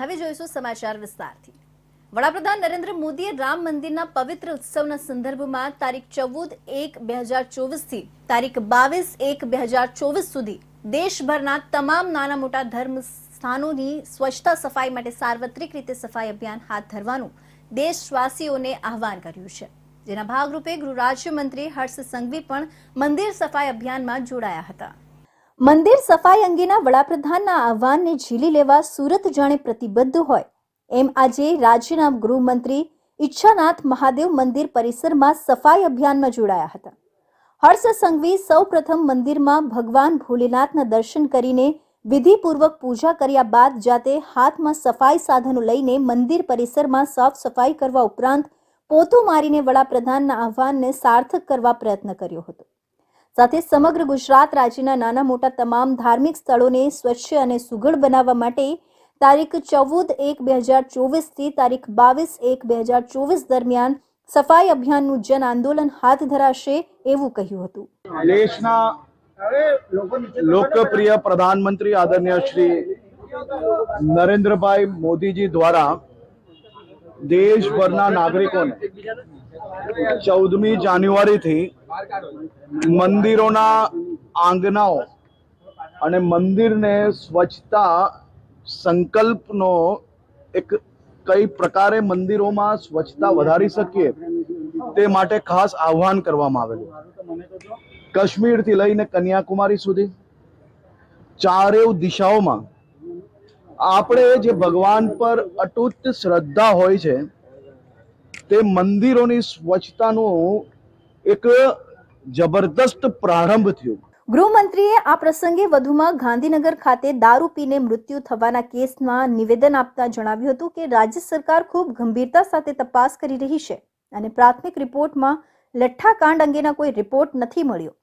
હવે જોઈશું સમાચાર વિસ્તારથી। વડાપ્રધાન નરેન્દ્ર મોદીએ રામ મંદિરના પવિત્ર ઉત્સવના સંદર્ભમાં તારીખ 14/1/2024 થી તારીખ 22/1/2024 સુધી દેશભરના તમામ નાના મોટા ધર્મ સ્થાનોની સ્વચ્છતા સફાઈ માટે સાર્વત્રિક રીતે સફાઈ અભિયાન હાથ ધરવાનું દેશવાસીઓને આહવાન કર્યું છે, જેના ભાગરૂપે ગૃહ રાજ્યમંત્રી હર્ષ સંઘવી પણ મંદિર સફાઈ અભિયાનમાં જોડાયા હતા। મંદિર સફાઈ અંગેના વડાપ્રધાનના આહવાનને ઝીલી લેવા સુરત જાણે પ્રતિબદ્ધ હોય એમ આજે રાજ્યના ગૃહમંત્રી ઈચ્છાનાથ મહાદેવ મંદિર પરિસરમાં સફાઈ અભિયાનમાં જોડાયા હતા। હર્ષ સંઘવી સૌપ્રથમ મંદિરમાં ભગવાન ભોલેનાથના દર્શન કરીને વિધિપૂર્વક પૂજા કર્યા બાદ જાતે હાથમાં સફાઈ સાધનો લઈને મંદિર પરિસરમાં સાફ સફાઈ કરવા ઉપરાંત પોતું મારીને વડાપ્રધાનના આહવાનને સાર્થક કરવા પ્રયત્ન કર્યો હતો। સાથે સમગ્ર ગુજરાત રાજ્યના નાના મોટા તમામ ધાર્મિક સ્થળોને સ્વચ્છ અને સુઘડ બનાવવા માટે તારીખ 14/1/2024 થી તારીખ 22/1/2024 દરમિયાન સફાઈ અભિયાનનું જન આંદોલન હાથ ધરાશે એવું કહ્યું હતું। દેશના લોકપ્રિય પ્રધાનમંત્રી આદરણીય શ્રી નરેન્દ્રભાઈ મોદીજી દ્વારા દેશભરના નાગરિકોને 14મી જાન્યુઆરીથી મંદિરોના આંગણાઓ અને મંદિરને સ્વચ્છતા સંકલ્પનો એક કઈ પ્રકારે મંદિરોમાં સ્વચ્છતા વધારી શકીએ તે માટે ખાસ આહ્વાન કરવામાં આવેલું। કાશ્મીરથી લઈને કન્યાકુમારી સુધી ચારેય દિશાઓમાં આપણે જે ભગવાન પર અતૂટ શ્રદ્ધા હોય છે તે મંદિરોની સ્વચ્છતાનું એક જબરદસ્ત પ્રારંભ થયો। ગૃહમંત્રીએ આ પ્રસંગે વધુમાં ગાંધીનગર ખાતે દારૂ પીને મૃત્યુ થવાના કેસમાં નિવેદન આપતા જણાવ્યું હતું કે રાજ્ય સરકાર ખૂબ ગંભીરતા સાથે તપાસ કરી રહી છે અને પ્રાથમિક રિપોર્ટમાં લઠ્ઠાકાંડ અંગેના કોઈ રિપોર્ટ નથી મળ્યો।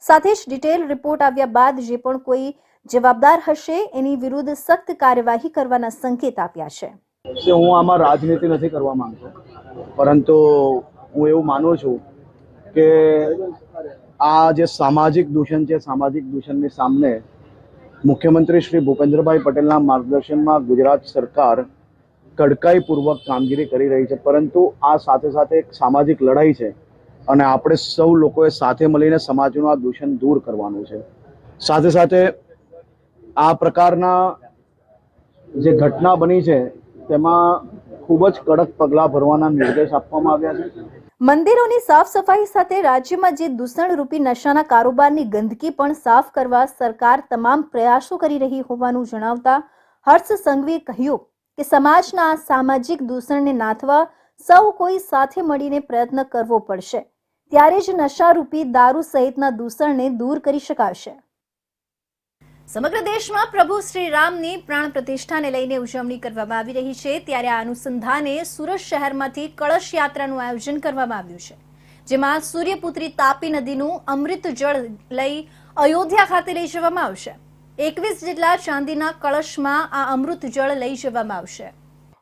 સાથે જ ડિટેલ રિપોર્ટ આવ્યા બાદ જે પણ કોઈ જવાબદાર હશે એની વિરુદ્ધ સખ્ત કાર્યવાહી કરવાના સંકેત આપ્યા છે। હું આમાં રાજનીતિ નથી કરવા માંગતો, પરંતુ હું એવું માનું છું કે આ જે સામાજિક દૂષણ છે, સામાજિક દૂષણની સામે મુખ્યમંત્રી શ્રી ભૂપેન્દ્રભાઈ પટેલના માર્ગદર્શનમાં ગુજરાત સરકાર કડકાઈપૂર્વક કામગીરી કરી રહી છે, પરંતુ આ સાથે સાથે એક સામાજિક લડાઈ છે અને આપણે સૌ લોકોએ સાથે મળીને સમાજનું આ દૂષણ દૂર કરવાનું છે। સાથે સાથે આ પ્રકારના જે ઘટના બની છે તેમાં ખૂબ જ કડક પગલાં ભરવાના નિર્દેશ આપવામાં આવ્યા છે। મંદિરોની સાફ સફાઈ સાથે રાજ્યમાં જે દૂષણરૂપી નશાના કારોબારની ગંદકી પણ સાફ કરવા સરકાર તમામ પ્રયાસો કરી રહી હોવાનું જણાવતા હર્ષ સંઘવીએ કહ્યું કે સમાજના આ સામાજિક દૂષણને નાથવા સૌ કોઈ સાથે મળીને પ્રયત્ન કરવો પડશે, ત્યારે જ નશારૂપી દારૂ સહિતના દૂષણને દૂર કરી શકાશે। સમગ્ર દેશમાં પ્રભુ શ્રી રામની પ્રાણ પ્રતિષ્ઠાને લઈને ઉજવણી કરવામાં આવી રહી છે, ત્યારે આ અનુસંધાને સુરત શહેરમાંથી કળશ યાત્રાનું આયોજન કરવામાં આવ્યું છે, જેમાં સૂર્યપુત્રી તાપી નદીનું અમૃત જળ લઈ અયોધ્યા ખાતે લઈ જવામાં આવશે। 21 જેટલા ચાંદીના કળશમાં આ અમૃત જળ લઈ જવામાં આવશે।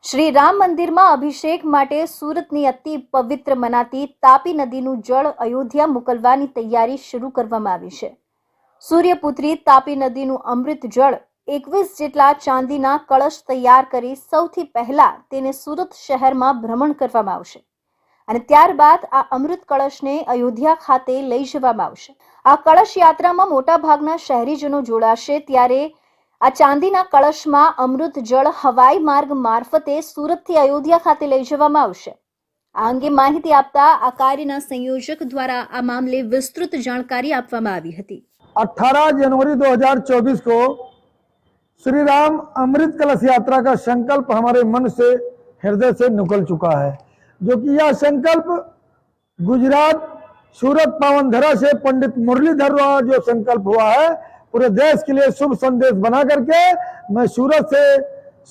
શ્રી રામ મંદિરમાં અભિષેક માટે સુરતની અતિ પવિત્ર મનાતી તાપી નદીનું જળ અયોધ્યા મોકલવાની તૈયારી શરૂ કરવામાં આવી છે। સૂર્યપુત્રી તાપી નદીનું અમૃત જળ 21 જેટલા ચાંદીના કળશ તૈયાર કરી સૌથી પહેલા તેને સુરત શહેરમાં ભ્રમણ કરવામાં આવશે અને ત્યારબાદ આ અમૃત કળશને અયોધ્યા ખાતે લઈ જવામાં આવશે। આ કળશ યાત્રામાં મોટા ભાગના શહેરીજનો જોડાશે, ત્યારે આ ચાંદીના કળશમાં અમૃત જળ હવાઈ માર્ગ મારફતે સુરતથી અયોધ્યા ખાતે લઈ જવામાં આવશે। આ અંગે માહિતી આપતા આ કાર્યના સંયોજક દ્વારા આ મામલે વિસ્તૃત जानकारी આપવામાં આવી હતી। 18 जनवरी 2024 को श्री राम अमृत कलश यात्रा का संकल्प हमारे मन से, हृदय से निकल चुका है, जो कि यह संकल्प गुजरात सूरत पावन धरा से पंडित मुरलीधर द्वारा जो संकल्प हुआ है, पूरे देश के लिए शुभ संदेश बना करके मैं सूरत से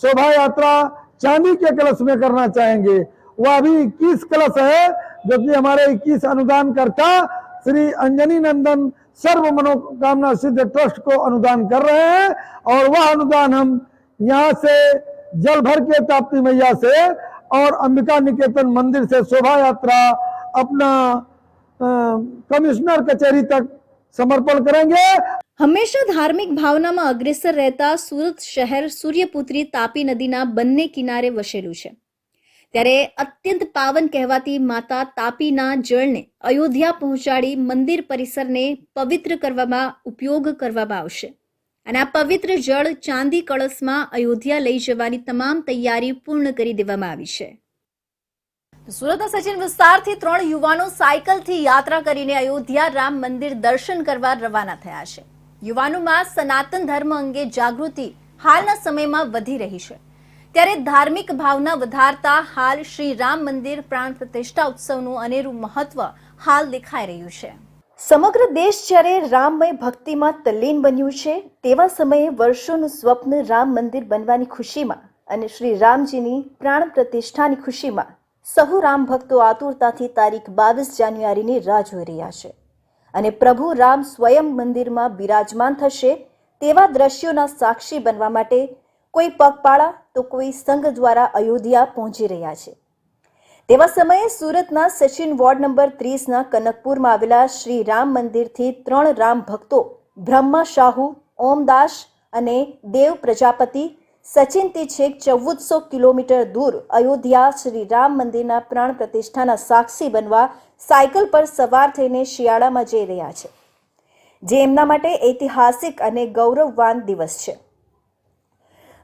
शोभा यात्रा चांदी के कलश में करना चाहेंगे। वह अभी 21 कलश है, जो कि हमारे 21 अनुदान करता श्री अंजनी नंदन सर्व मनोकामना सिद्ध ट्रस्ट को अनुदान कर रहे हैं, और वह अनुदान हम यहाँ से जल भर के ताप्ती मैया से और अंबिका निकेतन मंदिर से शोभा यात्रा अपना कमिश्नर कचहरी तक समर्पण करेंगे। હંમેશા ધાર્મિક ભાવનામાં અગ્રેસર રહેતા સુરત શહેર સૂર્યપુત્રી તાપી નદીના બંને કિનારે વસેલું છે, ત્યારે અત્યંત પાવન કહેવાતી માતા તાપીના જળને અયોધ્યા પહોંચાડી મંદિર પરિસરને પવિત્ર કરવામાં ઉપયોગ કરવામાં આવશે અને આ પવિત્ર જળ ચાંદી કળશમાં અયોધ્યા લઈ જવાની તમામ તૈયારી પૂર્ણ કરી દેવામાં આવી છે. સુરતના સચિન વિસ્તારથી 3 યુવાનો સાયકલથી યાત્રા કરીને અયોધ્યા રામ મંદિર દર્શન કરવા રવાના થયા છે. યુવાનોમાં સનાતન ધર્મ અંગે જાગૃતિ હાલના સમયમાં વધી રહી છે, ત્યારે ધાર્મિક ભાવના વધારતા હાલ શ્રી રામ મંદિર પ્રાણ પ્રતિષ્ઠા ઉત્સવનું અનેરું મહત્વ હાલ દેખાઈ રહ્યું છે. સમગ્ર દેશ જ્યારે રામમય ભક્તિમાં તલ્લીન બન્યું છે, તેવા સમયે વર્ષોનું સ્વપ્ન રામ મંદિર બનવાની ખુશીમાં અને શ્રી રામજીની પ્રાણ પ્રતિષ્ઠાની ખુશીમાં સહુ રામ ભક્તો આતુરતાથી તારીખ 22 જાન્યુઆરીની રાહ જોઈ રહ્યા છે અને પ્રભુ રામ સ્વયં મંદિરમાં બિરાજમાન થશે તેવા દ્રશ્યોના સાક્ષી બનવા માટે કોઈ પગપાળા તો કોઈ સંઘ દ્વારા અયોધ્યા પહોંચી રહ્યા છે. તેવા સમયે સુરતના સચિન વોર્ડ નંબર 30ના કનકપુરમાં આવેલા શ્રી રામ મંદિરથી 3 રામ ભક્તો બ્રહ્મા શાહુ, ઓમદાસ અને દેવ પ્રજાપતિ સચિનથી છેક 1400 કિલોમીટર દૂર અયોધ્યા શ્રી રામ મંદિરના પ્રાણ પ્રતિષ્ઠાના સાક્ષી બનવા સાયકલ પર સવાર થઈને શિયાળામાં જઈ રહ્યા છે, જે એમના માટે ઐતિહાસિક અને ગૌરવવાન દિવસ છે.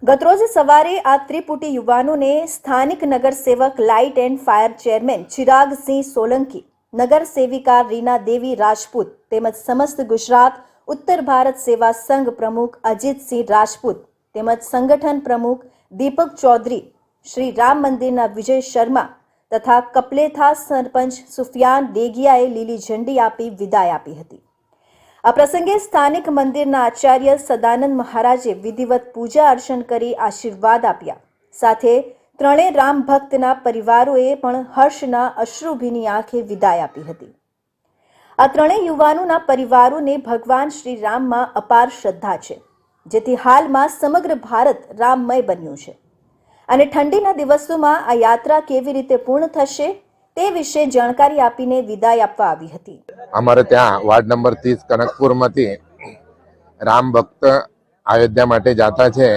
ગતરોજ સવારે આ ત્રિપુટી યુવાનોને સ્થાનિક નગરસેવક light and fire chairman Chiragsinh Solanki, નગર સેવિકા રીના દેવી રાજપૂત તેમજ સમસ્ત ગુજરાત ઉત્તર ભારત સેવા સંઘ પ્રમુખ અજીતસિંહ રાજપૂત તેમજ સંગઠન પ્રમુખ દીપક ચૌધરી, શ્રી રામ મંદિરના વિજય શર્મા તથા કપલેથા સરપંચ સુફિયાન ડેગિયાએ લીલી ઝંડી આપી વિદાય આપી હતી. આ પ્રસંગે સ્થાનિક મંદિરના આચાર્ય સદાનંદ મહારાજે વિધિવત પૂજા અર્ચન કરી આશીર્વાદ આપ્યા. સાથે 3 રામ ભક્તના પરિવારોએ પણ હર્ષના અશ્રુભીની આંખે વિદાય આપી હતી. આ 3 યુવાનોના પરિવારોને ભગવાન શ્રી રામમાં અપાર શ્રદ્ધા છે, જેથી હાલમાં સમગ્ર ભારત રામમય બન્યું છે અને ઠંડીના દિવસોમાં આ યાત્રા કેવી રીતે પૂર્ણ થશે તે વિશે જાણકારી આપીને વિદાય આપવા આવી હતી. અમારે ત્યાં વાર્ડ નંબર 30 કનકપુરમાંથી રામ ભક્ત અયોધ્યા માટે જતા છે,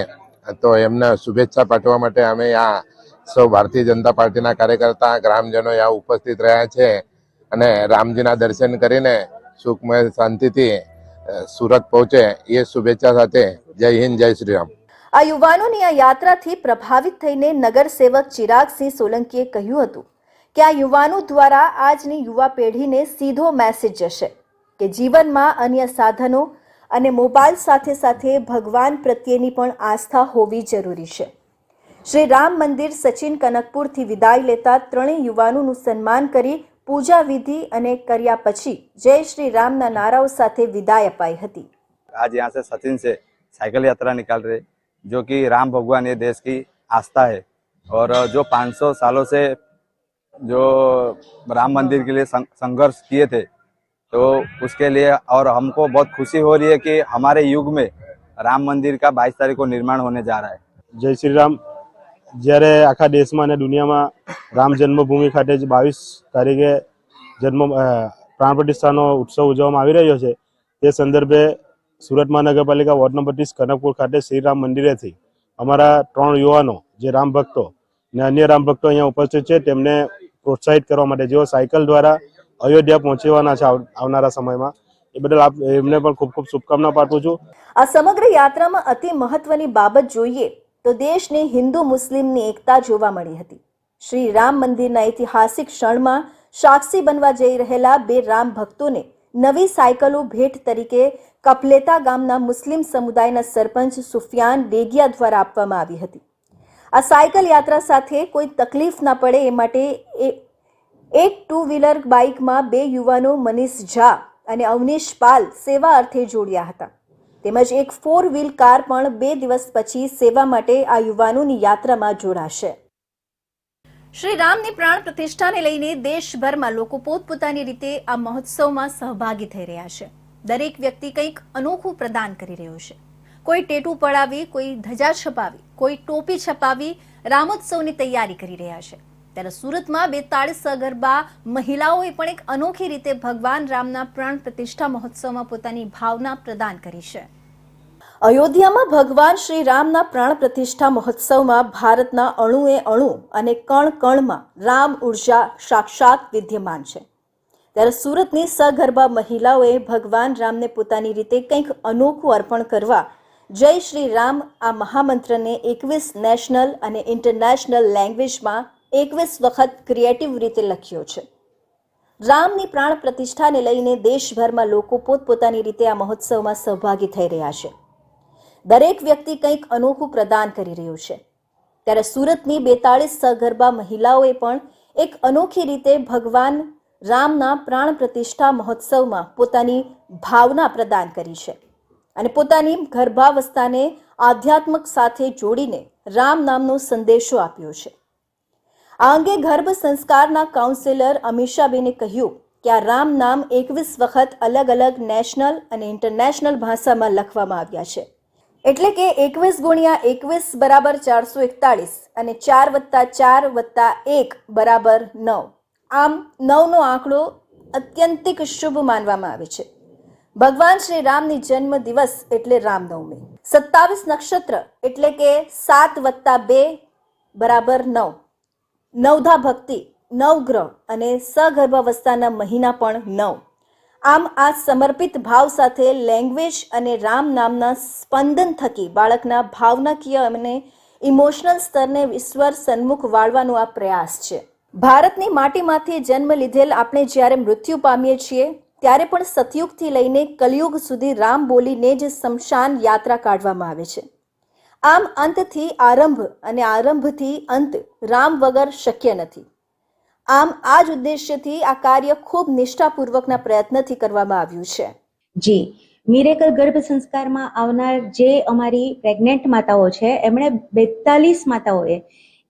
તો એમને શુભેચ્છા પાઠવવા માટે અમે આ સૌ ભારતીય જનતા પાર્ટીના કાર્યકર્તા ગ્રામજનો यहाँ ઉપસ્થિત રહ્યા છે અને રામજીના દર્શન કરીને સુખમય શાંતિથી સુરત પહોંચે એ શુભેચ્છા સાથે જય હિન્દ, જય શ્રી રામ. આ યુવાનોની આ યાત્રાથી પ્રભાવિત થઈને નગર સેવક ચિરાગસિંહ સોલંકીએ કહ્યું હતું કે આ યુવાનો દ્વારા આજની યુવા પેઢીને સીધો મેસેજ જશે કે જીવનમાં અન્ય સાધનો અને મોબાઈલ સાથે સાથે ભગવાન પ્રત્યેની પણ આસ્થા હોવી જરૂરી છે. શ્રી રામ મંદિર સચિન કનકપુરથી વિદાય લેતા 3 યુવાનોનું સન્માન કરી પૂજા વિધિ અને કર્યા પછી જય શ્રી રામના નારાઓ સાથે વિદાય અપાઈ હતી. आज यहाँ से सचिन से साइकिल यात्रा निकाल रहे, जो कि राम भगवान ये देश की आस्था है और जो 500 सालों से जो राम मंदिर के लिए संघर्ष किए थे, तो उसके लिए और हमको बहुत खुशी हो रही है कि हमारे युग में राम मंदिर का 22 तारीख को निर्माण होने जा रहा है. જય શ્રી રામ. જ્યારે આખા દેશમાં અને દુનિયામાં રામ જન્મભૂમિ ખાતે 22 તારીખે પ્રાણ પ્રતિષ્ઠાનો ઉત્સવ ઉજવવામાં આવી રહ્યો છે, તે સંદર્ભે સુરત મહાનગરપાલિકા વોર્ડ નંબર 30 કનકપુર ખાતે શ્રી રામ મંદિરેથી અમારા 3 યુવાનો જે રામ ભક્તો અને અન્ય રામ ભક્તો અહીંયા ઉપસ્થિત છે તેમને પ્રોત્સાહિત કરવા માટે જેઓ સાયકલ દ્વારા અયોધ્યા પહોંચવાના છે આવનારા સમયમાં, એ બદલ એમને પણ ખૂબ ખૂબ શુભકામના પાઠવું છું. આ સમગ્ર યાત્રામાં અતિ મહત્વની બાબત જોઈએ તો દેશની હિન્દુ મુસ્લિમની એકતા જોવા મળી હતી. શ્રી રામ મંદિરના ઐતિહાસિક ક્ષણમાં સાક્ષી બનવા જઈ રહેલા 2 રામ ભક્તોને નવી સાયકલો ભેટ તરીકે કપલેતા ગામના મુસ્લિમ સમુદાયના સરપંચ સુફિયાન ડેગિયા દ્વારા આપવામાં આવી હતી. આ સાયકલ યાત્રા સાથે કોઈ તકલીફ ના પડે એ માટે એક 2 વ્હીલર બાઇકમાં 2 યુવાનો મનીષ ઝા અને અવનીશ પાલ સેવા અર્થે જોડ્યા હતા, તેમજ એક 4 વ્હીલ કાર પણ 2 દિવસ પછી સેવા માટે આ યુવાનોની યાત્રામાં જોડાશે. શ્રી રામની પ્રાણ પ્રતિષ્ઠાને લઈને દેશભરમાં લોકો પોતપોતાની રીતે આ મહોત્સવમાં સહભાગી થઈ રહ્યા છે. દરેક વ્યક્તિ કંઈક અનોખું પ્રદાન કરી રહ્યો છે. કોઈ ટેટુ પડાવી, કોઈ ધજા છપાવી, કોઈ ટોપી છપાવી રામોત્સવની તૈયારી કરી રહ્યા છે. ત્યારે સુરતમાં 42 સગર્ભા મહિલાઓએ પણ એક અનોખી રીતે ભગવાન રામના પ્રાણ પ્રતિષ્ઠા મહોત્સવમાં પોતાની ભાવના પ્રદાન કરી છે. અયોધ્યામાં ભગવાન શ્રી રામના પ્રાણ પ્રતિષ્ઠા મહોત્સવમાં ભારતના અણુએ અણુ અને કણ કણમાં રામ ઉર્જા સાક્ષાત વિદ્યમાન છે. ત્યારે સુરતની સગર્ભા મહિલાઓએ ભગવાન રામને પોતાની રીતે કંઈક અનોખું અર્પણ કરવા જય શ્રી રામ આ મહામંત્રને 21 નેશનલ અને ઇન્ટરનેશનલ લેંગ્વેજમાં 21 વખત ક્રિએટિવ રીતે લખ્યો છે. રામની પ્રાણ પ્રતિષ્ઠાને લઈને દેશભરમાં લોકો પોતપોતાની રીતે આ મહોત્સવમાં સહભાગી થઈ રહ્યા છે. દરેક વ્યક્તિ કંઈક અનોખું પ્રદાન કરી રહ્યું છે. ત્યારે સુરતની 42 સગર્ભા મહિલાઓએ પણ એક અનોખી રીતે ભગવાન રામના પ્રાણ પ્રતિષ્ઠા મહોત્સવમાં પોતાની ભાવના પ્રદાન કરી છે અને પોતાની ગર્ભાવસ્થાને આધ્યાત્મિક સાથે જોડીને રામ નામનો સંદેશો આપ્યો છે. આ અંગે ગર્ભ સંસ્કારના કાઉન્સિલર અમીષાબેને કહ્યું કે આ રામ નામ 21 વખત અલગ અલગ નેશનલ અને ઇન્ટરનેશનલ ભાષામાં લખવામાં આવ્યા છે. એટલે કે 21 ગુણ્યા 21 બરાબર 441 અને 4 + 4 + 1 બરાબર 9. આમ 9નો આંકડો અત્યંતિક શુભ માનવામાં આવે છે. ભગવાન શ્રી રામની જન્મ દિવસ એટલે રામનવમી. 27 નક્ષત્ર એટલે કે 7 + 2 બરાબર 9. નવધા ભક્તિ, નવગ્રહ અને સગર્ભાવસ્થાના મહિના પણ 9. આમ આ સમર્પિત ભાવ સાથે લેંગ્વેજ અને રામ નામના સ્પંદન થકી બાળકના ભાવનાકીય અને ઇમોશનલ સ્તરને ઈશ્વર સન્મુખ વાળવાનો આ પ્રયાસ છે. ભારતની માટીમાંથી જન્મ લીધેલ આપણે જ્યારે મૃત્યુ પામીએ છીએ ત્યારે પણ સતયુગથી લઈને કલયુગ સુધી રામ બોલીને જ શમશાન યાત્રા કાઢવામાં આવે છે. આમ અંતથી આરંભ અને આરંભથી અંત રામ વગર શક્ય નથી. આમ આ જ ઉદ્દેશ્યથી આ કાર્ય ખૂબ નિષ્ઠાપૂર્વકના પ્રયત્નથી કરવામાં આવ્યું છે. જી, મિરેકલ ગર્ભ સંસ્કારમાં આવનાર જે અમારી પ્રેગ્નેન્ટ માતાઓ છે એમણે 42 માતાઓએ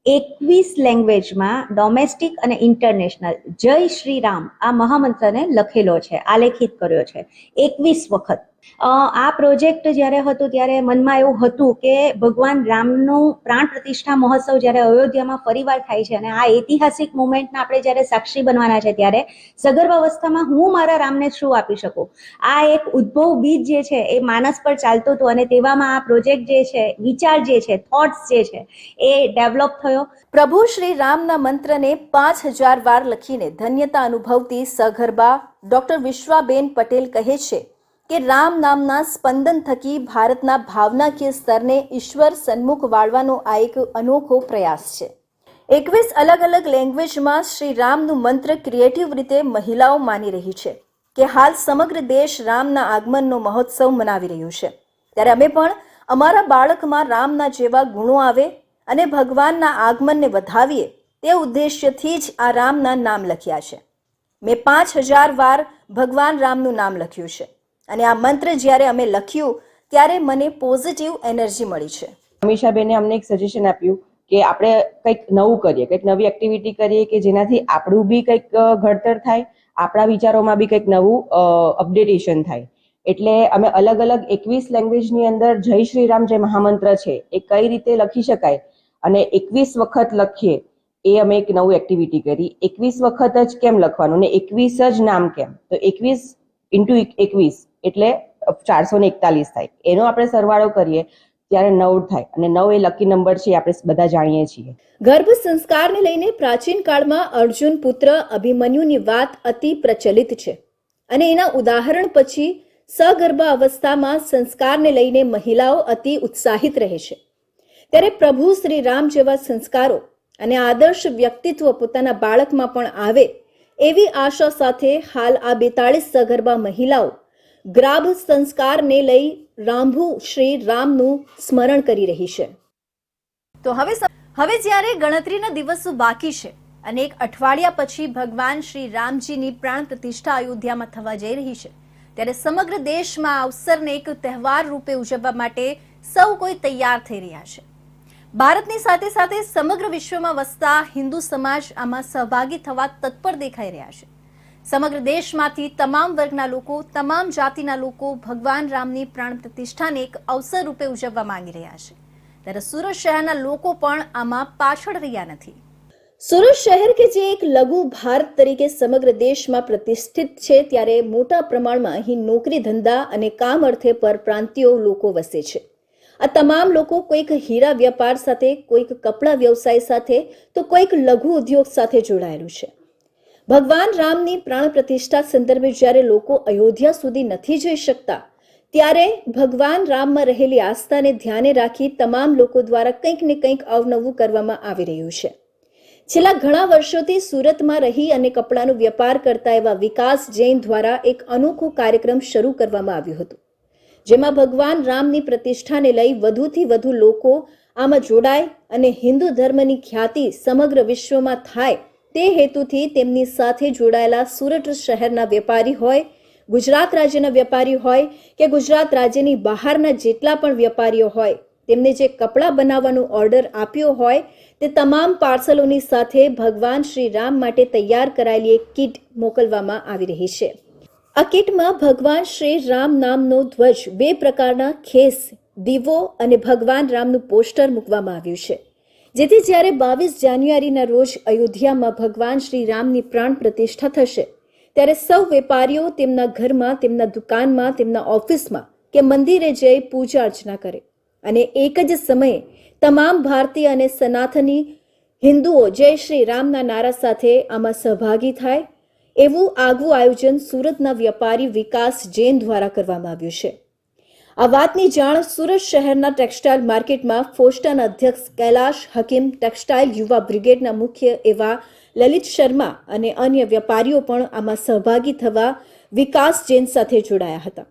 21 લેંગ્વેજમાં ડોમેસ્ટિક અને ઇન્ટરનેશનલ જય શ્રી રામ આ મહામંત્રને લખેલો છે, આલેખિત કર્યો છે 21 વખત. આ પ્રોજેક્ટ જ્યારે હતું ત્યારે મનમાં એવું હતું કે ભગવાન રામનું પ્રાણ પ્રતિષ્ઠા મહોત્સવ જ્યારે અયોધ્યામાં ફરીવાર થાય છે અને આ ઐતિહાસિક મુમેન્ટના આપણે જ્યારે સાક્ષી બનવાના છે ત્યારે સગર્ભાવસ્થામાં હું મારા રામને શું આપી શકું, આ એક ઉદ્ભવ બીજ જે છે એ માનસ પર ચાલતું હતું અને તેવામાં આ પ્રોજેક્ટ જે છે, વિચાર જે છે, થોટ્સ જે છે એ ડેવલપ થયો. પ્રભુ શ્રી રામના મંત્રને 5000 વાર લખીને ધન્યતા અનુભવતી સગર્ભા ડોક્ટર વિશ્વાબેન પટેલ કહે છે કે રામ નામના સ્પંદન થકી ભારતના ભાવનાકીય સ્તરને ઈશ્વર સન્મુખ વાળવાનો આ એક અનોખો પ્રયાસ છે. 21 અલગ અલગ લેંગ્વેજમાં શ્રી રામનું મંત્ર ક્રિએટિવ રીતે મહિલાઓ માની રહી છે કે હાલ સમગ્ર દેશ રામના આગમનનો મહોત્સવ મનાવી રહ્યું છે. ત્યારે અમે પણ અમારા બાળકમાં રામના જેવા ગુણો આવે અને ભગવાનના આગમનને વધાવીએ તે ઉદ્દેશ્યથી જ આ રામના નામ લખ્યા છે. મેં 5000 વાર ભગવાન રામનું નામ લખ્યું છે અને આ મંત્ર જ્યારે અમે લખ્યું ત્યારે મને પોઝિટિવ એનર્જી મળી છે. અમીષાબેને અમને એક સજેશન આપ્યું કે આપણે કંઈક નવું કરીએ, કંઈક નવી એક્ટિવિટી કરીએ કે જેનાથી આપણું બી કંઈક ઘડતર થાય, આપણા વિચારોમાં બી કંઈક નવું અપડેટેશન થાય. એટલે અમે અલગ અલગ 21 લેંગ્વેજની અંદર જય શ્રી રામ જે મહામંત્ર છે એ કઈ રીતે લખી શકાય અને 21 વખત લખીએ એ અમે એક નવું એક્ટિવિટી કરી. 21 વખત જ કેમ લખવાનું ને 21 જ નામ કેમ, તો 21 × 21 એટલે 441 થાય. એનો આપણે સરવાળો કરીએ ત્યારે 9 થાય અને 9 એ લકી નંબર છે આપણે બધા જાણીએ છીએ. ગર્ભ સંસ્કારને લઈને પ્રાચીન કાળમાં અર્જુન પુત્ર અભિમન્યુની વાત અતિ પ્રચલિત છે અને એના ઉદાહરણ પછી સગર્ભા અવસ્થામાં સંસ્કારને લઈને મહિલાઓ અતિ ઉત્સાહિત રહે છે. ત્યારે પ્રભુ શ્રી રામ જેવા સંસ્કારો અને આદર્શ વ્યક્તિત્વ પોતાના બાળકમાં પણ આવે એવી આશા સાથે હાલ આ 42 સગર્ભા મહિલાઓ ગ્રાભ સંસ્કારને લઈ રામભુ શ્રી રામનું સ્મરણ કરી રહી છે. તો હવે જ્યારે ગણતરીના દિવસો બાકી છે અને એક અઠવાડિયા પછી ભગવાન શ્રી રામજીની પ્રાણ પ્રતિષ્ઠા અયોધ્યામાં થવા જઈ રહી છે ત્યારે સમગ્ર દેશમાં આ અવસરને એક તહેવાર રૂપે ઉજવવા માટે સૌ કોઈ તૈયાર થઈ રહ્યા છે. ભારતની સાથે સાથે સમગ્ર વિશ્વમાં વસતા હિન્દુ સમાજ આમાં સહભાગી થવા તત્પર દેખાઈ રહ્યા છે. સમગ્ર દેશમાંથી તમામ વર્ગના લોકો, તમામ જાતિના લોકો ભગવાન રામની પ્રાણ પ્રતિષ્ઠાને એક અવસર રૂપે ઉજવવા માંગી રહ્યા છે. ત્યારે સુરત શહેરના લોકો પણ આમાં પાછળ રહ્યા નથી. સુરત શહેર કે જે એક લઘુ ભારત તરીકે સમગ્ર દેશમાં પ્રતિષ્ઠિત છે, ત્યારે મોટા પ્રમાણમાં અહીં નોકરી ધંધા અને કામ અર્થે પરપ્રાંતિયો લોકો વસે છે. આ તમામ લોકો કોઈક હીરા વ્યાપાર સાથે, કોઈક કપડા વ્યવસાય સાથે, તો કોઈક લઘુ ઉદ્યોગ સાથે જોડાયેલું છે. ભગવાન રામની પ્રાણ પ્રતિષ્ઠા સંદર્ભે જ્યારે લોકો અયોધ્યા સુધી નથી જઈ શકતા, ત્યારે ભગવાન રામમાં રહેલી આસ્થાને ધ્યાને રાખી તમામ લોકો દ્વારા કંઈક ને કંઈક અવનવું કરવામાં આવી રહ્યું છે. છેલ્લા ઘણા વર્ષોથી સુરતમાં રહી અને કપડાનો વેપાર કરતા એવા વિકાસ જૈન દ્વારા એક અનોખો કાર્યક્રમ શરૂ કરવામાં આવ્યો હતો, જેમાં ભગવાન રામની પ્રતિષ્ઠાને લઈ વધુથી વધુ લોકો આમાં જોડાય અને હિન્દુ ધર્મની ખ્યાતિ સમગ્ર વિશ્વમાં થાય તે હેતુથી તેમની સાથે જોડાયેલા સુરત શહેરના વેપારી હોય, ગુજરાત રાજ્યના વેપારી હોય કે ગુજરાત રાજ્યની બહારના જેટલા પણ વેપારીઓ હોય, તેમને જે કપડાં બનાવવાનો ઓર્ડર આપ્યો હોય તે તમામ પાર્સલોની સાથે ભગવાન શ્રી રામ માટે તૈયાર કરાયેલી એક કીટ મોકલવામાં આવી રહી છે. આ કીટમાં ભગવાન શ્રી રામ નામનો ધ્વજ, 2 પ્રકારના ખેસ, દીવો અને ભગવાન રામનું પોસ્ટર મૂકવામાં આવ્યું છે, જેથી જ્યારે 22 જાન્યુઆરીના રોજ અયોધ્યામાં ભગવાન શ્રી રામની પ્રાણ પ્રતિષ્ઠા થશે, ત્યારે સૌ વેપારીઓ તેમના ઘરમાં, તેમના દુકાનમાં, તેમના ઓફિસમાં કે મંદિરે જઈ પૂજા અર્ચના કરે અને એક જ સમયે તમામ ભારતીય અને સનાતની હિન્દુઓ જય શ્રી રામના નારા સાથે આમાં સહભાગી થાય, એવું આગવું આયોજન સુરતના વેપારી વિકાસ જૈન દ્વારા કરવામાં આવ્યું છે. આ વાતની જાણ સુરત શહેરના ટેક્સટાઇલ માર્કેટમાં ફોસ્ટાના અધ્યક્ષ કૈલાશ હકીમ, ટેક્સટાઇલ યુવા બ્રિગેડના મુખ્ય એવા લલિત શર્મા અને અન્ય વેપારીઓ પણ આમાં સહભાગી થવા વિકાસ જૈન સાથે જોડાયા હતા.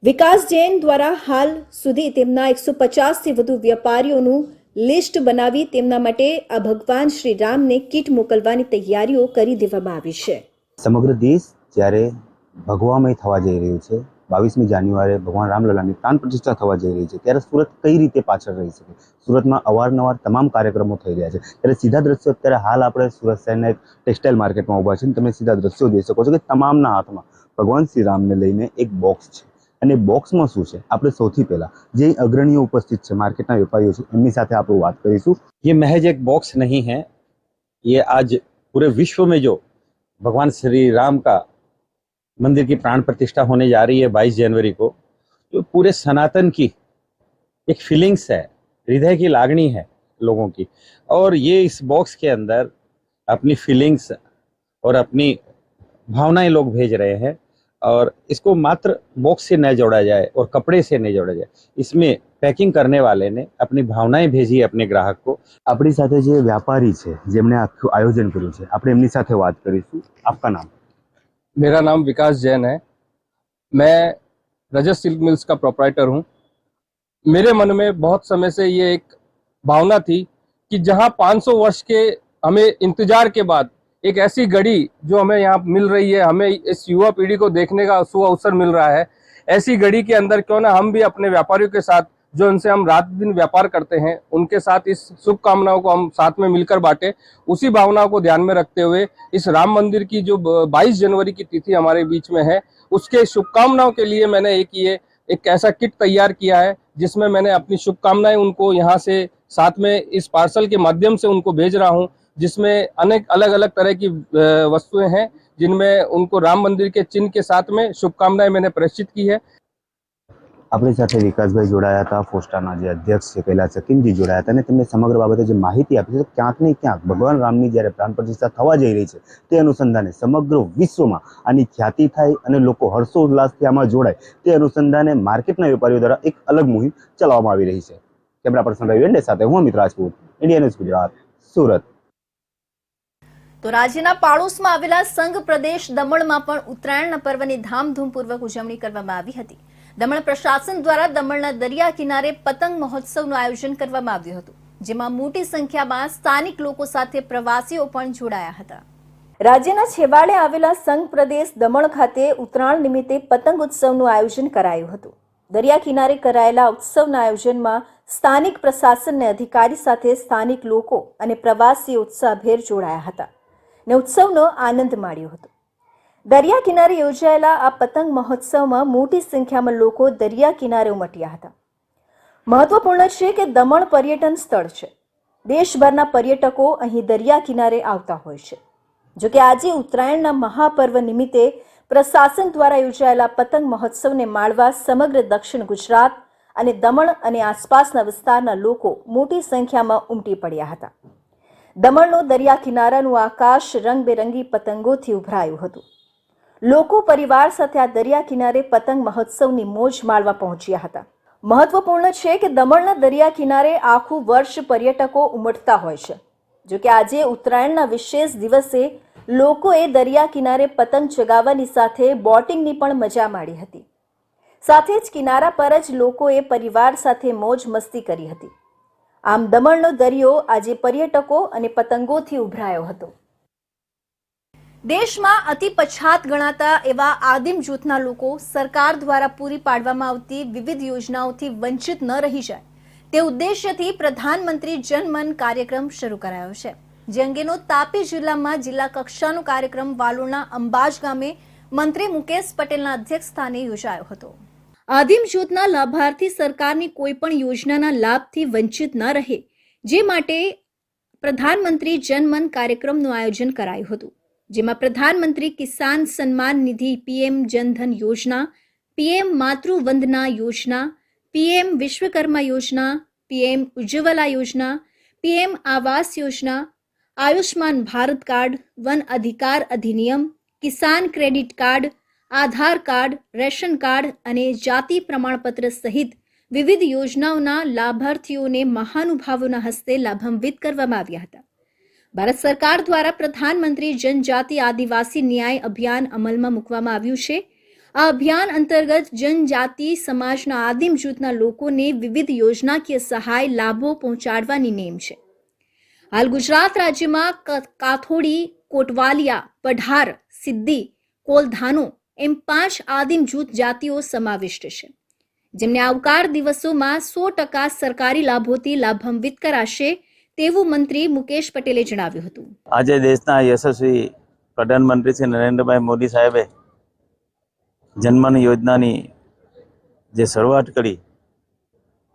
વિકાસ જૈન દ્વારા હાલ સુધી તેમના 150થી વધુ વેપારીઓનું લિસ્ટ બનાવી તેમના માટે આ ભગવાન શ્રી રામને કીટ મોકલવાની તૈયારીઓ કરી દેવામાં આવી છે. સમગ્ર દેશ જ્યારે ભગવામય થવા જઈ રહ્યું છે, 22મી જાન્યુઆરીએ ભગવાન રામલલાની પ્રાણ પ્રતિષ્ઠા થવા જઈ રહી છે, ત્યારે સુરત કઈ રીતે પાછળ રહી શકે? સુરતમાં અવારનવાર તમામ કાર્યક્રમો થઈ રહ્યા છે, ત્યારે સીધા દ્રશ્યો અત્યારે હાલ આપણે સુરત શહેરના એક ટેક્સટાઇલ માર્કેટમાં ઊભા છે. તમે સીધા દ્રશ્યો જોઈ શકો છો કે તમામના હાથમાં ભગવાન શ્રી રામને લઈને એક બોક્સ છે, અને બોક્સમાં શું છે આપણે સૌથી પહેલા જે અગ્રણીઓ ઉપસ્થિત છે, માર્કેટના વેપારીઓ છે, એમની સાથે આપણે વાત કરીશું. ये महज एक बॉक्स नहीं है, ये आज पूरे विश्व में जो भगवान श्री राम का मंदिर की प्राण प्रतिष्ठा होने जा रही है 22 जनवरी को, जो पूरे सनातन की एक फीलिंग्स है, हृदय की लागनी है लोगों की, और ये इस बॉक्स के अंदर अपनी फीलिंग्स और अपनी भावनाएं लोग भेज रहे हैं, और इसको मात्र बॉक्स से न जोड़ा जाए और कपड़े से नहीं जोड़ा जाए, इसमें पैकिंग करने वाले ने अपनी भावनाएं भेजी अपने ग्राहक को. આપણી સાથે જે વ્યાપારી છે જેમણે આખું આયોજન કર્યું છે, આપણે એમની સાથે વાત કરીશું. આપકા નામ? मेरा नाम विकास जैन है. मैं रजत सिल्क मिल्स का प्रोप्राइटर हूँ. मेरे मन में बहुत समय से ये एक भावना थी कि जहाँ 500 वर्ष के हमें इंतजार के बाद एक ऐसी घड़ी जो हमें यहाँ मिल रही है, हमें इस युवा पीढ़ी को देखने का सुअवसर मिल रहा है, ऐसी घड़ी के अंदर क्यों ना हम भी अपने व्यापारियों के साथ, जो उनसे हम रात दिन व्यापार करते हैं, उनके साथ इस शुभकामनाओं को हम साथ में मिलकर बांटे. उसी भावनाओं को ध्यान में रखते हुए इस राम मंदिर की जो 22 जनवरी की तिथि हमारे बीच में है, उसके शुभकामनाओं के लिए मैंने एक ऐसा किट तैयार किया है, जिसमें मैंने अपनी शुभकामनाएं उनको यहाँ से साथ में इस पार्सल के माध्यम से उनको भेज रहा हूँ, जिसमें अनेक अलग अलग तरह की वस्तुएं हैं, जिनमें उनको राम मंदिर के चिन्ह के साथ में शुभकामनाएं मैंने प्रेषित की है. આપણી સાથે વિકાસભાઈ જોડાયા હતા, ફોસ્ટાના જે અધ્યક્ષ છે કૈલાશ હકીમજી જોડાયા હતા, અને તેમને સમગ્ર બાબતે જે માહિતી આપી છે, ક્યાંક ને ક્યાંક ભગવાન રામની જ્યારે પ્રાણ પ્રતિષ્ઠા થવા જઈ રહી છે, તે અનુસંધાને સમગ્ર વિશ્વમાં આની ખ્યાતિ થાય અને લોકો હર્ષોલ્લાસથી આમાં જોડાય, તે અનુસંધાને માર્કેટના વેપારીઓ દ્વારા એક અલગ મુહિમ ચલાવવામાં આવી રહી છે. કેમેરા પર્સન રવિ વેંડે સાથે હું અમિત રાજપૂત, ઇન્ડિયા ન્યૂઝ ગુજરાત, સુરત. તો રાજ્યના પાડોશમાં આવેલા સંઘ પ્રદેશ દમણમાં પણ ઉત્તરાયણના પર્વની ધામધૂમપૂર્વક ઉજવણી કરવામાં આવી હતી. દમણ પ્રશાસન દ્વારા દમણના દરિયા કિનારે પતંગ મહોત્સવનું આયોજન કરવામાં આવ્યું હતું, જેમાં મોટી સંખ્યામાં સ્થાનિક લોકો સાથે પ્રવાસીઓ પણ જોડાયા હતા. રાજ્યના છેવાડે આવેલા સંઘ પ્રદેશ દમણ ખાતે ઉત્તરાયણ નિમિત્તે પતંગ ઉત્સવનું આયોજન કરાયું હતું. દરિયા કિનારે કરાયેલા ઉત્સવના આયોજનમાં સ્થાનિક પ્રશાસન અને અધિકારી સાથે સ્થાનિક લોકો અને પ્રવાસીઓ ઉત્સાહભેર જોડાયા હતા અને ઉત્સવનો આનંદ માણ્યો હતો. દરિયા કિનારે યોજાયેલા આ પતંગ મહોત્સવમાં મોટી સંખ્યામાં લોકો દરિયા કિનારે ઉમટ્યા હતા. મહત્વપૂર્ણ છે કે દમણ પર્યટન સ્થળ છે. દેશભરના પર્યટકો અહીં દરિયા કિનારે આવતા હોય છે. જો કે આજે ઉત્તરાયણના મહાપર્વ નિમિત્તે પ્રશાસન દ્વારા યોજાયેલા પતંગ મહોત્સવને માણવા સમગ્ર દક્ષિણ ગુજરાત અને દમણ અને આસપાસના વિસ્તારના લોકો મોટી સંખ્યામાં ઉમટી પડ્યા હતા. દમણનો દરિયા કિનારાનું આકાશ રંગબેરંગી પતંગોથી ઉભરાયું હતું. લોકો પરિવાર સાથે આ દરિયા કિનારે પતંગ મહોત્સવની મોજ માણવા પહોંચ્યા હતા. મહત્વપૂર્ણ છે કે દમણના દરિયા કિનારે આખું વર્ષ પર્યટકો ઉમટતા હોય છે. જો કે આજે ઉત્તરાયણના વિશેષ દિવસે લોકોએ દરિયા કિનારે પતંગ ચગાવવાની સાથે બોટિંગની પણ મજા માણી હતી. સાથે જ કિનારા પર જ લોકોએ પરિવાર સાથે મોજ મસ્તી કરી હતી. આમ દમણનો દરિયો આજે પર્યટકો અને પતંગોથી ઉભરાયો હતો. દેશમાં અતિ પછાત ગણાતા એવા આદિમ જૂથના લોકો સરકાર દ્વારા પૂરી પાડવામાં આવતી વિવિધ યોજનાઓથી વંચિત ન રહી જાય તે ઉદ્દેશ્યથી પ્રધાનમંત્રી જનમન કાર્યક્રમ શરૂ કરાયો છે. જે અંગેનો તાપી જિલ્લામાં જિલ્લા કક્ષાનો કાર્યક્રમ વાલોડના અંબાજ ગામે મંત્રી મુકેશ પટેલના અધ્યક્ષસ્થાને યોજાયો હતો. આદિમ જૂથના લાભાર્થી સરકારની કોઈ પણ યોજનાના લાભથી વંચિત ન રહે જે માટે પ્રધાનમંત્રી જનમન કાર્યક્રમનું આયોજન કરાયું હતું. જેમાં પ્રધાનમંત્રી કિસાન સન્માન નિધિ પીએમ જનધન યોજના, પીએમ માતૃવંદના યોજના, પીએમ વિશ્વકર્મા યોજના, પીએમ ઉજ્જવલા યોજના, PM Awas Yojana, Ayushman Bharat card, one અધિકાર અધિનિયમ, કિસાન ક્રેડિટ કાર્ડ, આધાર કાર્ડ, રેશન કાર્ડ અને જાતિ પ્રમાણપત્ર સહિત વિવિધ યોજનાઓના લાભાર્થીઓને મહાનુભાવોના હસ્તે લાભાન્વિત કરવામાં આવ્યા હતા. ભારત સરકાર દ્વારા પ્રધાનમંત્રી જનજાતિ આદિવાસી ન્યાય અભિયાન અમલમાં મૂકવામાં આવ્યું છે. આ અભિયાન અંતર્ગત જનજાતિ સમાજના આદિમ જૂથના લોકોને વિવિધ યોજનાકીય સહાય લાભો પહોંચાડવાની નેમ છે. હાલ ગુજરાત રાજ્યમાં કાથોડી, કોટવાલિયા, પઢાર, સિદ્દી, કોલધાનો એમ 5 આદિમ જૂથ જાતિઓ સમાવિષ્ટ છે, જેમને આવકાર દિવસોમાં 100% સરકારી લાભોથી લાભાન્વિત કરાશે તેવું મંત્રી મુકેશ પટેલે જણાવ્યું હતું. આજે દેશના યશસ્વી પ્રધાનમંત્રી શ્રી નરેન્દ્રભાઈ મોદી સાહેબે જનમન યોજનાની જે શરૂઆત કરી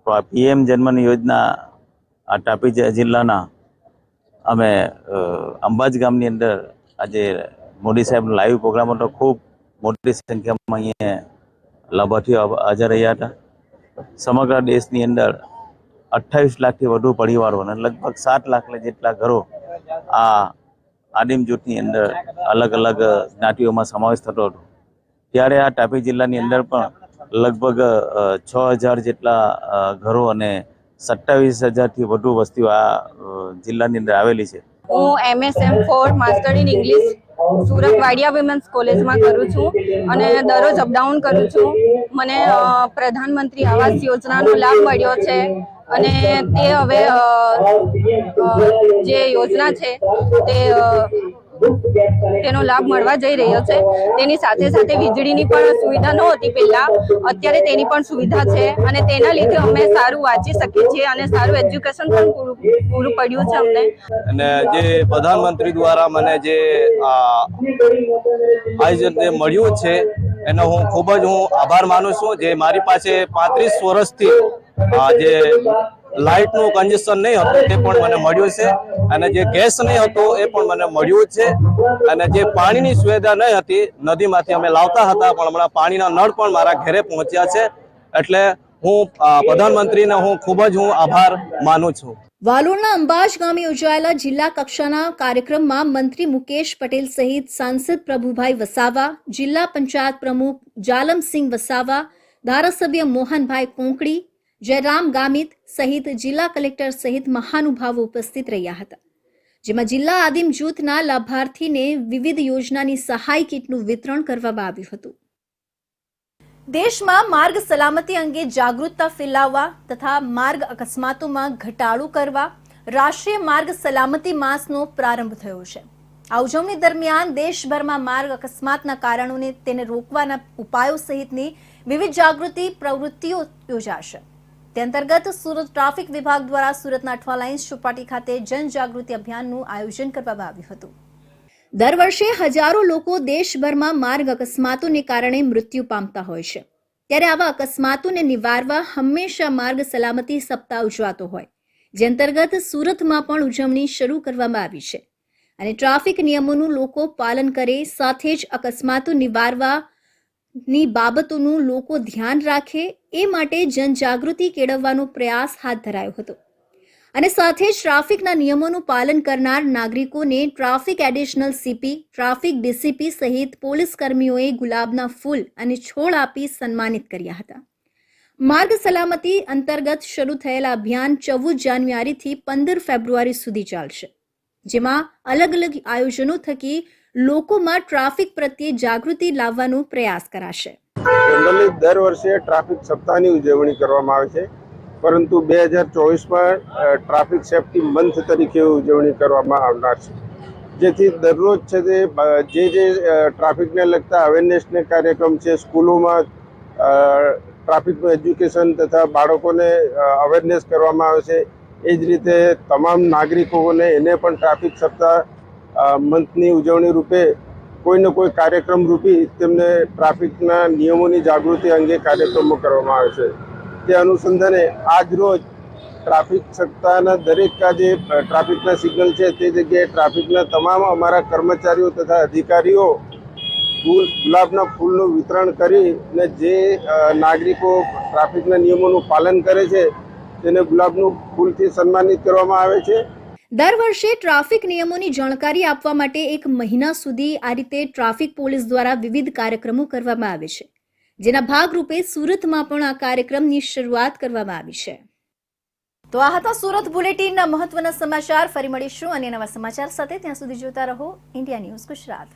તો આ પીએમ જનમન યોજના આ તાપી જિલ્લાના અમે અંબાજ ગામની અંદર આજે મોદી સાહેબનો લાઈવ પ્રોગ્રામ હતો. ખૂબ મોટી સંખ્યામાં અહીંયા લાભાર્થીઓ હાજર રહ્યા હતા. સમગ્ર દેશની અંદર 28 લાખથી વધુ પરિવારો અને લગભગ 7 લાખ જેટલા ઘરો આ આદિમ જૂથની અંદર અલગ અલગ જ્ઞાતિઓમાં સમાવેશ થતો હતો. ત્યારે આ તાપી જિલ્લાની અંદર પણ લગભગ 6000 જેટલા ઘરો અને 27000થી વધુ વસ્તીઓ આ જિલ્લાની અંદર આવેલી છે. હું MSM4 master in English Surat Vadiya women's કોલેજમાં કરું છું અને દરરોજ અપડાઉન કરું છું. મને પ્રધાનમંત્રી આવાસ યોજનાનો લાભ મળ્યો છે અને તે હવે જે યોજના છે તેનો લાભ મળવા જઈ રહ્યો છે. તેની સાથે સાથે વીજળીની પણ સુવિધા નહોતી પહેલા, અત્યારે તેની પણ સુવિધા છે અને તેના લીધે અમે સારું વાંચી શકીએ છીએ અને સારું એજ્યુકેશન પણ પૂરું પડ્યું છે અમને. અને જે પ્રધાનમંત્રી દ્વારા મને જે આયોજન મળ્યું છે એનો હું ખૂબ જ આભાર માનું છું. જે મારી પાસે 35 વર્ષથી જે લાઇટનું કન્જેશન નહીં હતું તે પણ મને મળ્યું છે અને જે ગેસ નહીં હતો એ પણ મને મળ્યું છે અને જે પાણીની સુવિધા નહીં હતી નદીમાંથી અમે લાવતા હતા પણ હમણાં પાણીના નળ પણ મારા ઘરે પહોંચ્યા છે. એટલે હું પ્રધાનમંત્રીને હું ખૂબ જ આભાર માનું છું. વાલોડના અંબાજ ગામે યોજાયેલા જિલ્લા કક્ષાના કાર્યક્રમમાં મંત્રી મુકેશ પટેલ સહિત સાંસદ પ્રભુભાઈ વસાવા, જિલ્લા પંચાયત પ્રમુખ જાલમસિંહ વસાવા, ધારાસભ્ય મોહનભાઈ કોંકડી, જયરામ ગામિત સહિત જિલ્લા કલેક્ટર સહિત મહાનુભાવો ઉપસ્થિત રહ્યા હતા. જેમાં જિલ્લા આદિમ જૂથના લાભાર્થીને વિવિધ યોજનાની સહાય કીટનું વિતરણ કરવામાં આવ્યું હતું. દેશમાં માર્ગ સલામતી અંગે જાગૃતતા ફેલાવવા તથા માર્ગ અકસ્માતોમાં ઘટાડો કરવા રાષ્ટ્રીય માર્ગ સલામતી માસનો પ્રારંભ થયો છે. આ ઉજવણી દરમિયાન દેશભરમાં માર્ગ અકસ્માતના કારણોને તેને રોકવાના ઉપાયો સહિતની વિવિધ જાગૃતિ પ્રવૃત્તિઓ યોજાશે. તે અંતર્ગત સુરત ટ્રાફિક વિભાગ દ્વારા સુરતના અઠવા લાઇન્સ ચોપાટી ખાતે જનજાગૃતિ અભિયાનનું આયોજન કરવામાં આવ્યું હતું. દર વર્ષે હજારો લોકો દેશભરમાં માર્ગ અકસ્માતોને કારણે મૃત્યુ પામતા હોય છે. ત્યારે આવા અકસ્માતોને નિવારવા હંમેશા માર્ગ સલામતી સપ્તાહ ઉજવાતો હોય જે અંતર્ગત સુરતમાં પણ ઉજવણી શરૂ કરવામાં આવી છે અને ટ્રાફિક નિયમોનું લોકો પાલન કરે, સાથે જ અકસ્માતો નિવારવાની બાબતોનું લોકો ધ્યાન રાખે એ માટે જનજાગૃતિ કેળવવાનો પ્રયાસ હાથ ધરાયો હતો અને સાથે જ ટ્રાફિકના નિયમોનું પાલન કરનાર નાગરિકોને traffic additional CP, traffic DCP સહિત પોલીસ કર્મીઓએ ગુલાબના ફૂલ અને છોડ આપી સન્માનિત કર્યા હતા. માર્ગ સલામતી અંતર્ગત શરૂ થયેલા અભિયાન 14 જાન્યુઆરીથી 15 ફેબ્રુઆરી સુધી ચાલશે, જેમાં અલગ અલગ આયોજનો થકી લોકોમાં ટ્રાફિક પ્રત્યે જાગૃતિ લાવવાનો પ્રયાસ કરાશે. જનરલી દર વર્ષે ટ્રાફિક સપ્તાહની ઉજવણી કરવામાં આવે છે, પરંતુ 2024માં ટ્રાફિક સેફટી મંથ તરીકે ઉજવણી કરવામાં આવનાર છે, જેથી દરરોજ છે તે જે ટ્રાફિકને લગતા અવેરનેસને કાર્યક્રમ છે, સ્કૂલોમાં ટ્રાફિકનું એજ્યુકેશન તથા બાળકોને અવેરનેસ કરવામાં આવે છે. એ જ રીતે તમામ નાગરિકોને એને પણ ટ્રાફિક સપ્તાહ મંથની ઉજવણી રૂપે કોઈને કોઈ કાર્યક્રમ રૂપી તેમને ટ્રાફિકના નિયમોની જાગૃતિ અંગે કાર્યક્રમો કરવામાં આવે છે. તે અનુસંધાને આજ રોજ ટ્રાફિક સપ્તાહના દરેક જે ટ્રાફિકના સિગ્નલ છે તે જગ્યાએ ટ્રાફિકના તમામ અમારા કર્મચારીઓ તથા અધિકારીઓ ગુલાબના ફૂલનું વિતરણ કરીને જે નાગરિકો ટ્રાફિકના નિયમોનું પાલન કરે છે તેને ગુલાબનું ફૂલથી સન્માનિત કરવામાં આવે છે. દર વર્ષે ટ્રાફિક નિયમોની જાણકારી આપવા માટે 1 મહિના સુધી આ રીતે ટ્રાફિક પોલીસ દ્વારા વિવિધ કાર્યક્રમો કરવામાં આવે છે, જેના ભાગરૂપે સુરતમાં પણ આ કાર્યક્રમની શરૂઆત કરવામાં આવી છે. તો આ હતા સુરત બુલેટિનના મહત્વના સમાચાર. ફરી મળીશું અન્ય નવા સમાચાર સાથે. ત્યાં સુધી જોતા રહો ઇન્ડિયા ન્યૂઝ ગુજરાત.